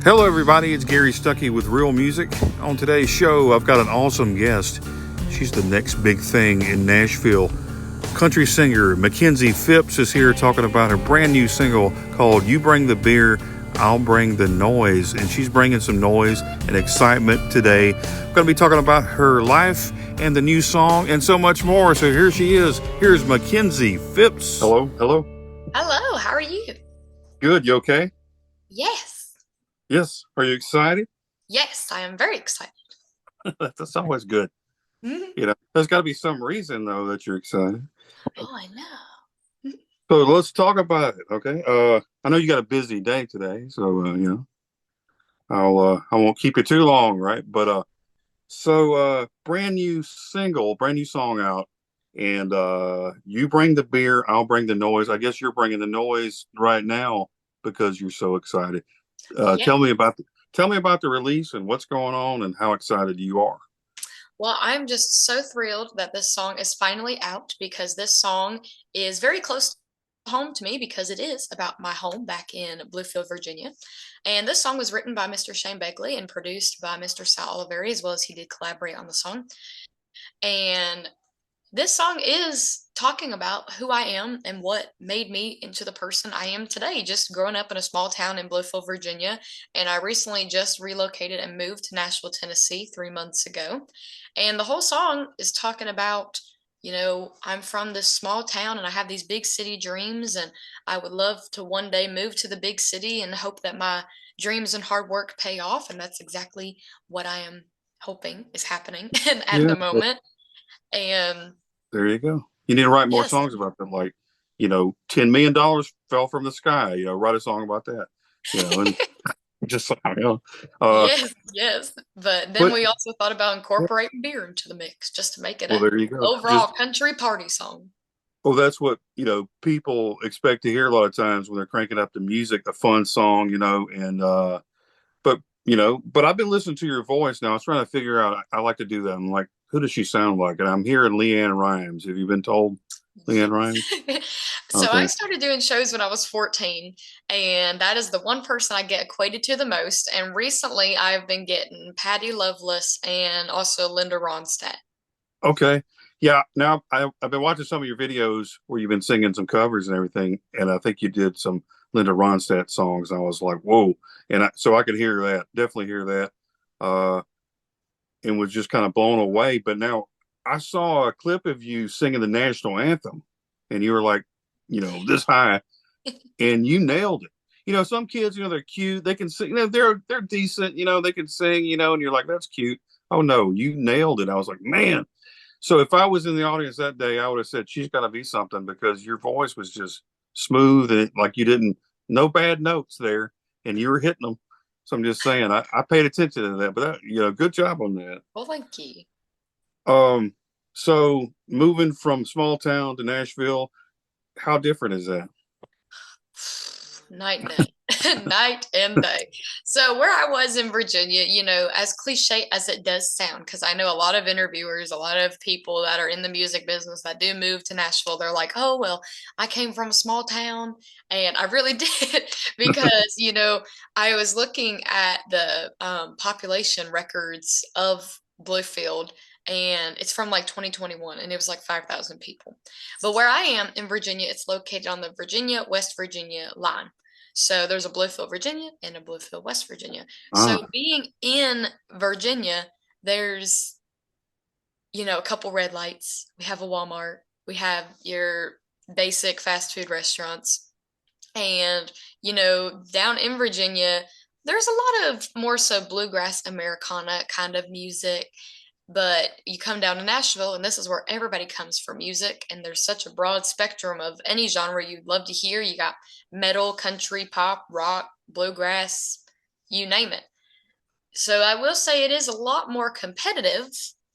Hello, everybody. It's Gary Stuckey with Real Music. On today's show, I've got an awesome guest. She's the next big thing in Nashville. Country singer Makenzie Phipps is here talking about her brand new single called You Bring the Beer, I'll Bring the Noise. And she's bringing some noise and excitement today. We're going to be talking about her life and the new song and so much more. So here she is. Here's Makenzie Phipps. Hello. Hello, how are you? Good. You okay? Yes. Yes. Are you excited? Yes, I am very excited. That's always good. Mhm. There's got to be some reason though that you're excited. Oh, I know. So let's talk about it, okay? I know you got a busy day today, so I won't keep you too long, right? But brand new single, brand new song out, and you bring the beer, I'll bring the noise. I guess you're bringing the noise right now because you're so excited. Uh, Yeah. tell me about the, Tell me about the release and what's going on and how excited you are. Well, I'm just so thrilled that this song is finally out because this song is very close to home to me because it is about my home back in Bluefield, Virginia. And this song was written by Mr. Shane Begley and produced by Mr. Sal Oliveri, as well as he did collaborate on the song. And this song is talking about who I am and what made me into the person I am today. Just growing up in a small town in Bluefield, Virginia. And I recently just relocated and moved to Nashville, Tennessee 3 months ago. And the whole song is talking about, I'm from this small town and I have these big city dreams. And I would love to one day move to the big city and hope that my dreams and hard work pay off. And that's exactly what I am hoping is happening at Yeah, the moment. And there you go. You need to write more yes, songs about them, like, $10 million fell from the sky. Write a song about that. And just uh, yes, yes. But then but we also thought about incorporating beer into the mix just to make it well, a there you go. overall country party song. Well, that's what people expect to hear a lot of times when they're cranking up the music, a fun song, and but I've been listening to your voice now. I was trying to figure out. I like to do that. I'm like, who does she sound like? And I'm hearing Leanne Rhymes. Have you been told Leanne Rhymes? So I Okay. started doing shows when I was 14, and that is the one person I get equated to the most. And recently I've been getting Patty Loveless and also Linda Ronstadt. Okay. Yeah. Now I've been watching some of your videos where you've been singing some covers and everything, and I think you did some Linda Ronstadt songs. I was like, whoa! So I could hear that, definitely hear that, uh, and was just kind of blown away. But now I saw a clip of you singing the national anthem, and you were like, this high, and you nailed it. Some kids, they're cute, they can sing, they're decent, they can sing, and you're like, that's cute. Oh no, you nailed it. I was like, man. So if I was in the audience that day, I would have said she's got to be something because your voice was just smooth and like you didn't no bad notes there, and you were hitting them. So I'm just saying, I paid attention to that, but good job on that. Well, thank you. Um, so moving from small town to Nashville, how different is that? Night and day. Night and day. So where I was in Virginia, as cliche as it does sound, because I know a lot of interviewers, a lot of people that are in the music business that do move to Nashville, they're like, oh, well, I came from a small town. And I really did because, I was looking at the population records of Bluefield, and it's from like 2021, and it was like 5,000 people. But where I am in Virginia, it's located on the Virginia West Virginia line. So there's a Bluefield, Virginia, and a Bluefield, West Virginia. So Ah, being in Virginia, there's, a couple red lights. We have a Walmart. We have your basic fast food restaurants. And, down in Virginia, there's a lot of more so bluegrass Americana kind of music. But you come down to Nashville, and this is where everybody comes for music. And there's such a broad spectrum of any genre you'd love to hear. You got metal, country, pop, rock, bluegrass, you name it. So I will say it is a lot more competitive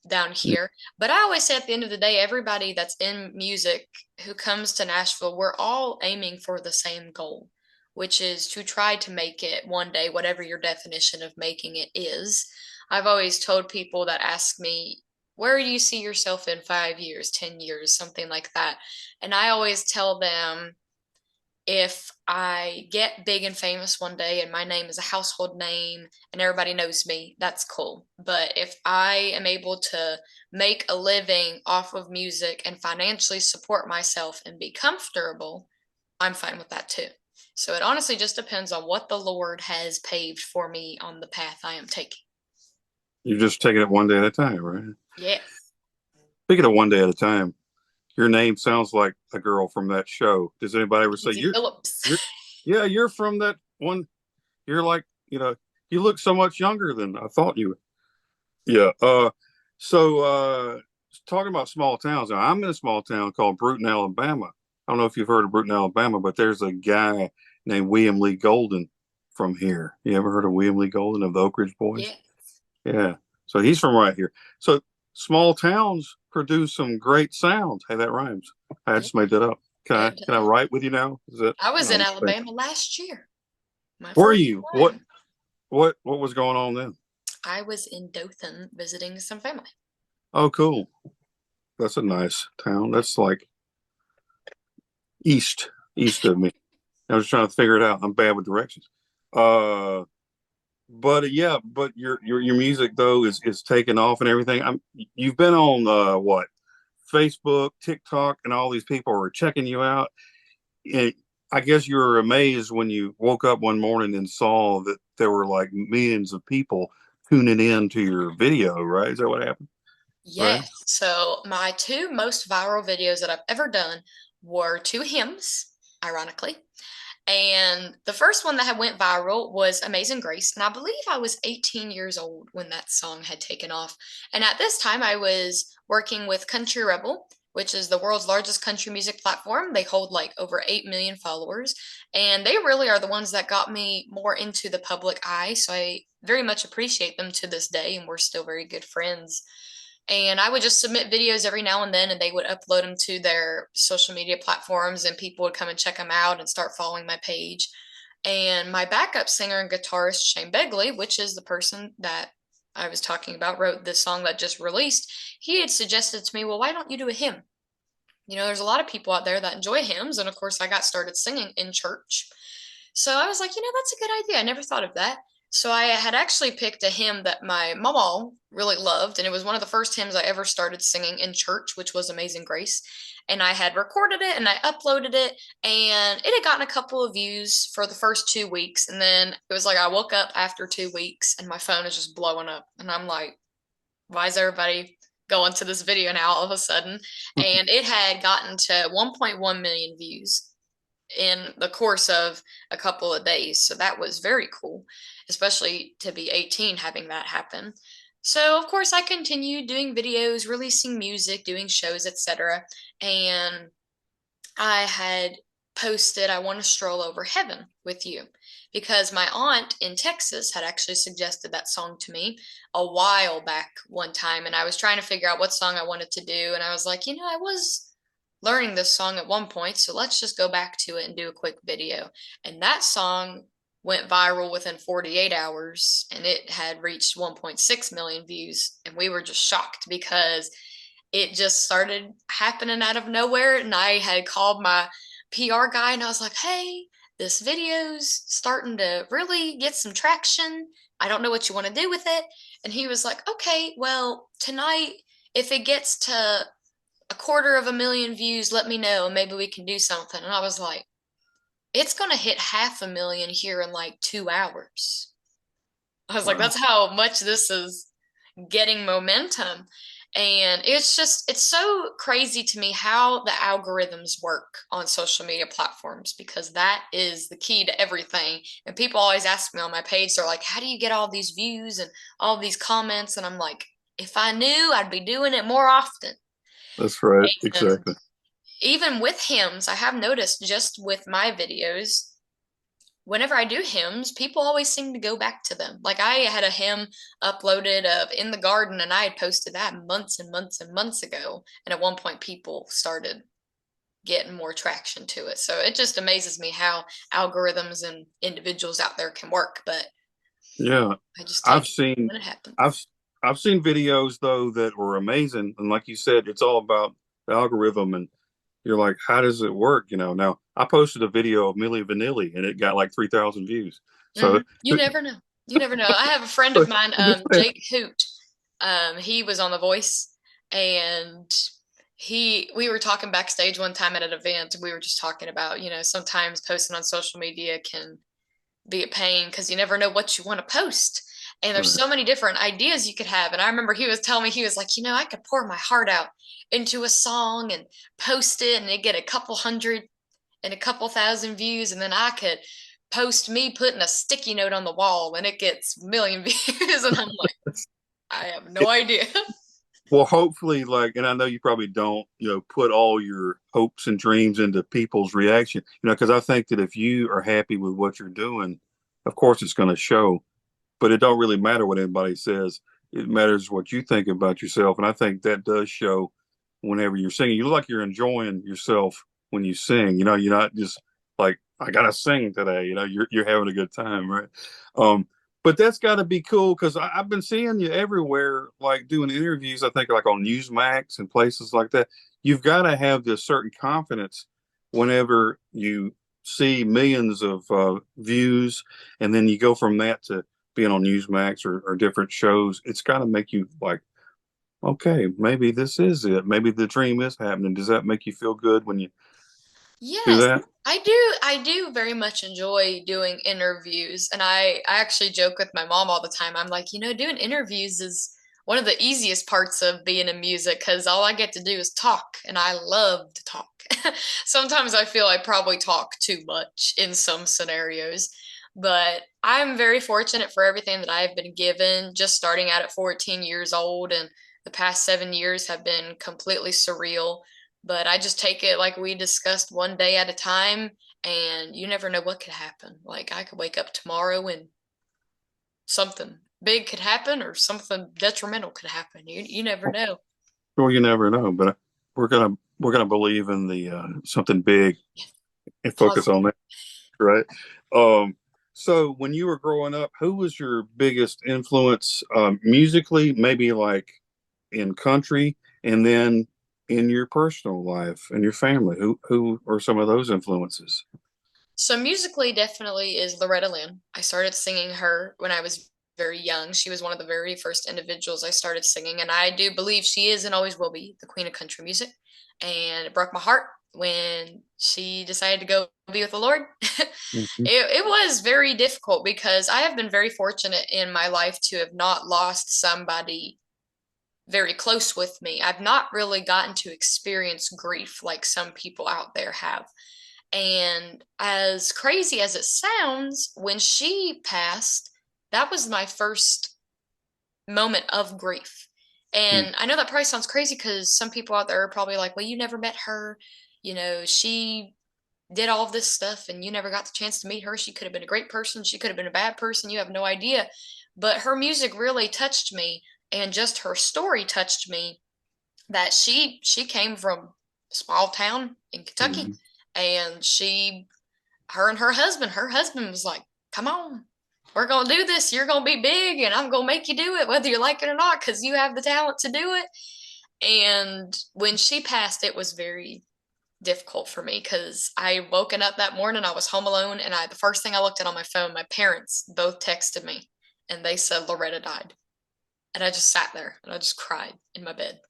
down here. But I always say at the end of the day, everybody that's in music who comes to Nashville, we're all aiming for the same goal, which is to try to make it one day, whatever your definition of making it is. I've always told people that ask me, where do you see yourself in 5 years, 10 years, something like that? And I always tell them, if I get big and famous one day and my name is a household name and everybody knows me, that's cool. But if I am able to make a living off of music and financially support myself and be comfortable, I'm fine with that too. So it honestly just depends on what the Lord has paved for me on the path I am taking. You're just taking it one day at a time, right? Yes. Speaking of one day at a time, your name sounds like a girl from that show. Does anybody ever say Makenzie Phillips. you're, yeah, you're from that one? You're like, you look so much younger than I thought you would. Yeah. So, talking about small towns, now, I'm in a small town called Bruton, Alabama. I don't know if you've heard of Bruton, Alabama, but there's a guy named William Lee Golden from here. You ever heard of William Lee Golden of the Oak Ridge Boys? Yes. Yeah. So he's from right here. So small towns produce some great sounds. Hey, that rhymes. I Yeah. just made that up. Can I It can I does. write with you now? Is that I was no, in I'm just saying. Alabama last year, my Were first you? What time. what was going on then? I was in Dothan visiting some family. Oh, cool. That's a nice town. That's like east of me. I was trying to figure it out. I'm bad with directions. Uh, but yeah, but your music though is taking off and everything. You've been on what Facebook, TikTok, and all these people are checking you out. And I guess you were amazed when you woke up one morning and saw that there were like millions of people tuning in to your video, right? Is that what happened? Right? Yes. So my two most viral videos that I've ever done were two hymns, ironically. And the first one that had went viral was Amazing Grace. And I believe I was 18 years old when that song had taken off. And at this time, I was working with Country Rebel, which is the world's largest country music platform. They hold like over 8 million followers. And they really are the ones that got me more into the public eye. So I very much appreciate them to this day. And we're still very good friends. And I would just submit videos every now and then, and they would upload them to their social media platforms, and people would come and check them out and start following my page. And my backup singer and guitarist, Shane Begley, which is the person that I was talking about, wrote this song that just released, he had suggested to me, well, why don't you do a hymn? There's a lot of people out there that enjoy hymns. And of course, I got started singing in church. So I was like, that's a good idea. I never thought of that. So I had actually picked a hymn that my mama really loved, and it was one of the first hymns I ever started singing in church, which was Amazing Grace. And I had recorded it and I uploaded it, and it had gotten a couple of views for the first 2 weeks. And then it was like I woke up after 2 weeks and my phone is just blowing up. And I'm like, why is everybody going to this video now all of a sudden? And it had gotten to 1.1 million views in the course of a couple of days. So that was very cool, especially to be 18 having that happen. So of course I continued doing videos, releasing music, doing shows, etc. And I had posted I want to stroll over heaven with you because my aunt in Texas had actually suggested that song to me a while back one time, and I was trying to figure out what song I wanted to do, and I was like, I was learning this song at one point, so let's just go back to it and do a quick video. And that song went viral within 48 hours, and it had reached 1.6 million views, and we were just shocked because it just started happening out of nowhere. And I had called my PR guy and I was like, hey, this video's starting to really get some traction. I don't know what you want to do with it. And he was like, okay, well, tonight, if it gets to 250,000 views, let me know and maybe we can do something. And I was like, it's going to hit 500,000 here in like 2 hours. I was like, Wow. that's how much this is getting momentum. And it's so crazy to me how the algorithms work on social media platforms, because that is the key to everything. And people always ask me on my page, they're like, how do you get all these views and all these comments? And I'm like, if I knew, I'd be doing it more often. That's right. And Exactly. even with hymns, I have noticed just with my videos, whenever I do hymns, people always seem to go back to them. Like I had a hymn uploaded of In the Garden, and I had posted that months and months and months ago. And at one point, people started getting more traction to it. So it just amazes me how algorithms and individuals out there can work. But Yeah. I just I've take it seen when it happens. I've I've seen videos though that were amazing, and like you said, it's all about the algorithm. And you're like, how does it work? Now I posted a video of Milli Vanilli and it got like 3,000 views. So You never know. You never know. I have a friend of mine, just Jake Hoot. He was on The Voice, and we were talking backstage one time at an event. We were just talking about, sometimes posting on social media can be a pain because you never know what you want to post. And there's right. so many different ideas you could have. And I remember he was telling me, he was like, I could pour my heart out into a song and post it and it get a couple hundred and a couple thousand views. And then I could post me putting a sticky note on the wall and it gets a million views. And I'm like, I have no idea. Well, hopefully, like, and I know you probably don't, put all your hopes and dreams into people's reaction, because I think that if you are happy with what you're doing, of course it's going to show, but it don't really matter what anybody says. It matters what you think about yourself. And I think that does show whenever you're singing. You look like you're enjoying yourself when you sing, you're not just like, I gotta sing today, you're having a good time, right? Um, but that's got to be cool because I've been seeing you everywhere, like doing interviews. I think like on Newsmax and places like that. You've got to have this certain confidence whenever you see millions of views, and then you go from that to being on Newsmax or different shows. It's got to make you like, okay, maybe this is it. Maybe the dream is happening. Does that make you feel good when you do Yes, that? I do. I do very much enjoy doing interviews. And I actually joke with my mom all the time. I'm like, doing interviews is one of the easiest parts of being in music because all I get to do is talk, and I love to talk. Sometimes I feel I probably talk too much in some scenarios, but I'm very fortunate for everything that I've been given, just starting out at 14 years old, and the past 7 years have been completely surreal, but I just take it like we discussed, one day at a time, and you never know what could happen. Like I could wake up tomorrow and something big could happen or something detrimental could happen. You never know. Well, you never know, but we're gonna believe in the something big and focus Positive. on that, right? Um, so when you were growing up, who was your biggest influence musically, maybe like in country, and then in your personal life and your family? Who are some of those influences? So musically, definitely is Loretta Lynn. I started singing her when I was very young. She was one of the very first individuals I started singing, and I do believe she is and always will be the queen of country music. And it broke my heart when she decided to go be with the Lord. Mhm. It was very difficult because I have been very fortunate in my life to have not lost somebody very close with me. I've not really gotten to experience grief like some people out there have. And as crazy as it sounds, when she passed, that was my first moment of grief. And I know that probably sounds crazy because some people out there are probably like, well, you never met her. She did all of this stuff and you never got the chance to meet her. She could have been a great person. She could have been a bad person. You have no idea. But her music really touched me, and just her story touched me, that she came from a small town in Kentucky, Mhm. and her and her husband was like, come on, we're gonna do this, you're gonna be big and I'm gonna make you do it whether you like it or not because you have the talent to do it. And when she passed, it was very difficult for me because I woken up that morning, I was home alone, and the first thing I looked at on my phone, my parents both texted me and they said Loretta died. And I just sat there and I just cried in my bed.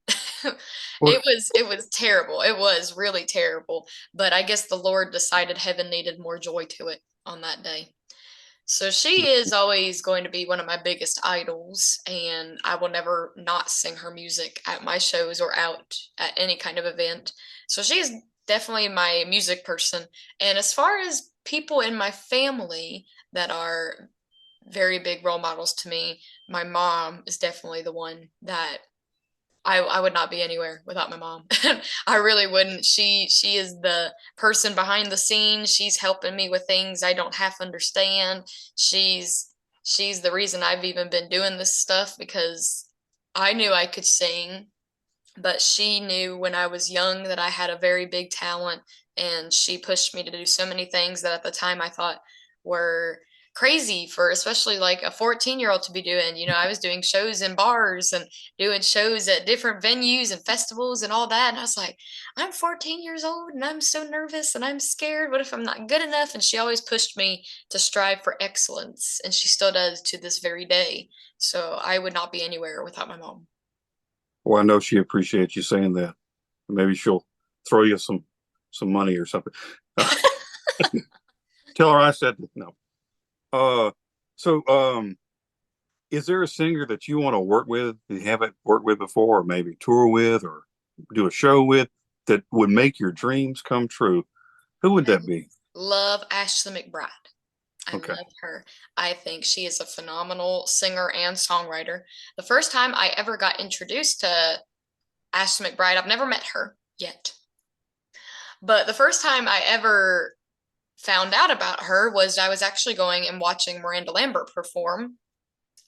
Well, It was terrible. It was really terrible. But I guess the Lord decided heaven needed more joy to it on that day. So she is always going to be one of my biggest idols, and I will never not sing her music at my shows or out at any kind of event. So she is definitely my music person. And as far as people in my family that are very big role models to me, my mom is definitely the one that I would not be anywhere without my mom. I really wouldn't. She is the person behind the scenes. She's helping me with things I don't half understand. She's the reason I've even been doing this stuff because I knew I could sing, but she knew when I was young that I had a very big talent, and she pushed me to do so many things that at the time I thought were crazy for especially like a 14-year-old to be doing. I was doing shows in bars and doing shows at different venues and festivals and all that. And I was like, I'm 14 years old and I'm so nervous and I'm scared. What if I'm not good enough? And she always pushed me to strive for excellence. And she still does to this very day. So I would not be anywhere without my mom. Well, I know she appreciates you saying that. Maybe she'll throw you some money or something. Tell her I said no. Uh, so is there a singer that you want to work with that you haven't worked with before, or maybe tour with, or do a show with that would make your dreams come true? Who would I that be? love Ashley McBryde. I Okay. love her. I think she is a phenomenal singer and songwriter. The first time I ever got introduced to Ashley McBryde, I've never met her yet, but the first time I ever found out about her was I was actually going and watching Miranda Lambert perform,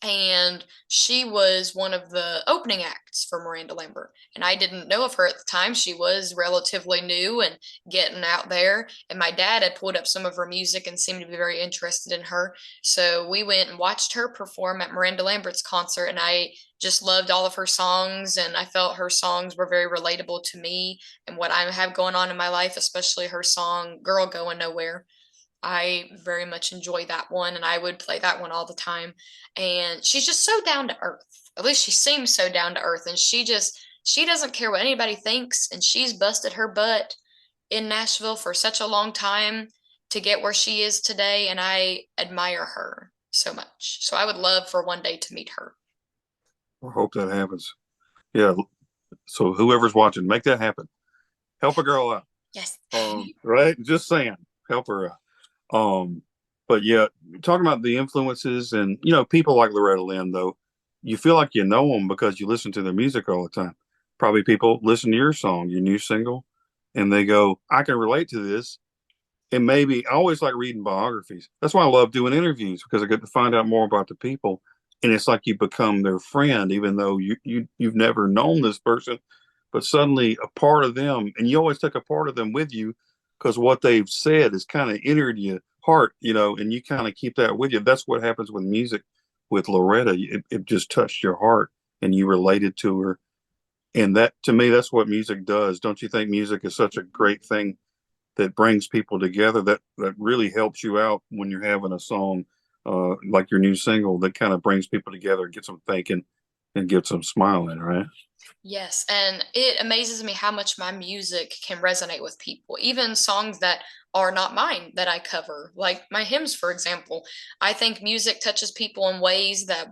and she was one of the opening acts for Miranda Lambert. And I didn't know of her at the time. She was relatively new and getting out there. And my dad had pulled up some of her music and seemed to be very interested in her. So we went and watched her perform at Miranda Lambert's concert, and I just loved all of her songs. And I felt her songs were very relatable to me and what I have going on in my life, especially her song, Girl Going Nowhere. I very much enjoy that one, and I would play that one all the time. And she's just so down to earth. At least she seems so down to earth, and she doesn't care what anybody thinks, and she's busted her butt in Nashville for such a long time to get where she is today, and I admire her so much. So I would love for one day to meet her. I hope that happens. Yeah. So whoever's watching, make that happen. Help a girl out. Yes. Right? Just saying, help her out. But yeah, talking about the influences and people like Loretta Lynn, though, you feel like you know them because you listen to their music all the time. Probably people listen to your song, your new single, and they go, "I can relate to this." And maybe I always like reading biographies. That's why I love doing interviews because I get to find out more about the people, and it's like you become their friend, even though you've never known this person, but suddenly a part of them, and you always take a part of them with you because what they've said has kind of entered your heart, and you kind of keep that with you. That's what happens with music. With Loretta, it just touched your heart, and you related to her, and that to me, that's what music does. Don't you think music is such a great thing that brings people together, that really helps you out when you're having a song like your new single that kind of brings people together, gets them thinking, and gets them smiling, right? Yes, and it amazes me how much my music can resonate with people, even songs that are not mine that I cover, like my hymns, for example. I think music touches people in ways that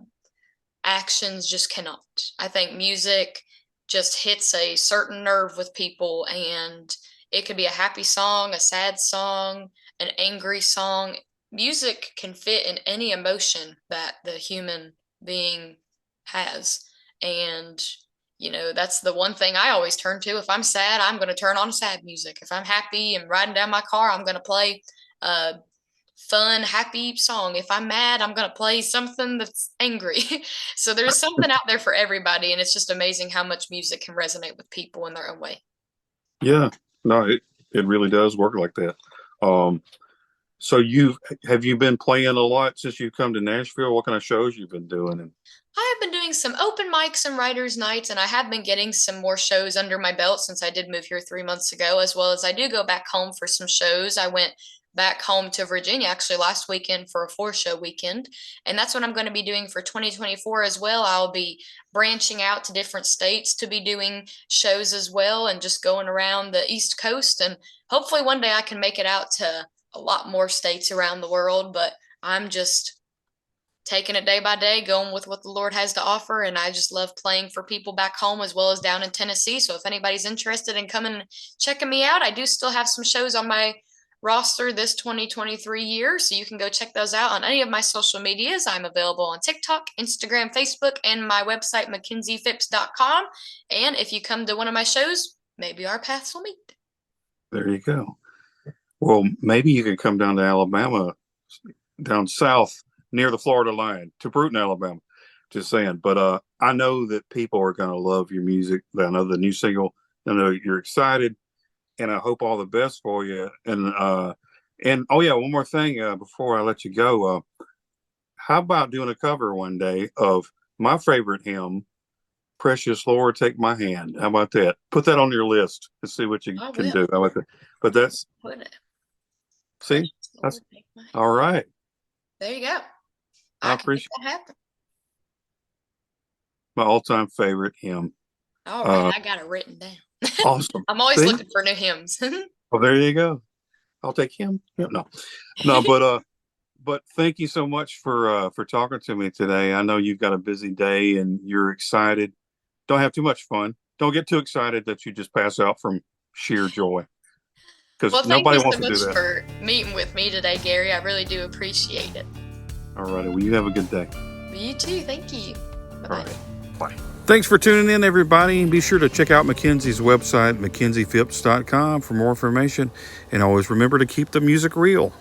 actions just cannot. I think music just hits a certain nerve with people, and it could be a happy song, a sad song, an angry song. Music can fit in any emotion that the human being has. And, that's the one thing I always turn to. If I'm sad, I'm going to turn on sad music. If I'm happy and riding down my car, I'm going to play uh, fun, happy song. If I'm mad, I'm gonna play something that's angry. So there's something out there for everybody, and it's just amazing how much music can resonate with people in their own way. Yeah, no, it really does work like that. Um, so you been playing a lot since you come to Nashville? What kind of shows you've been doing? And I have been doing some open mics and writers' nights, and I have been getting some more shows under my belt since I did move here 3 months ago, as well as I do go back home for some shows. I went back home to Virginia actually last weekend for a four-show weekend, and that's what I'm going to be doing for 2024 as well. I'll be branching out to different states to be doing shows as well, and just going around the East Coast, and hopefully one day I can make it out to a lot more states around the world, but I'm just taking it day by day, going with what the Lord has to offer. And I just love playing for people back home as well as down in Tennessee. So if anybody's interested in coming checking me out, I do still have some shows on my roster this 2023 year. So you can go check those out on any of my social medias. I'm available on TikTok, Instagram, Facebook, and my website, MakenziePhipps.com. And if you come to one of my shows, maybe our paths will meet. there you go. Well, maybe you can come down to Alabama, down south near the Florida line to Bruton, Alabama. Just saying. But I know that people are going to love your music. I know the new single. I know you're excited, and I hope all the best for you. And And oh yeah, one more thing before I let you go. How about doing a cover one day of my favorite hymn, "Precious Lord, Take My Hand"? How about that? Put that on your list to see what you I can will do. How about that? But that's put it. see, Precious that's Lord, take my hand. all right. There you go. I I can make appreciate that happen. my all-time favorite hymn. All right, Uh, I got it written down. awesome. I'm always See, looking for new hymns. well, there you go. I'll take him. Yeah, no, no, but thank you so much for talking to me today. I know you've got a busy day and you're excited. Don't have too much fun. Don't get too excited that you just pass out from sheer joy because Well, thank nobody you wants so to do much that. for meeting with me today, Gary. I really do appreciate it. All righty. Well, you have a good day. You too. Thank you. Bye All bye. right. Bye. Thanks for tuning in, everybody. Be sure to check out Mackenzie's website, MakenziePhipps.com, for more information. And always remember to keep the music real.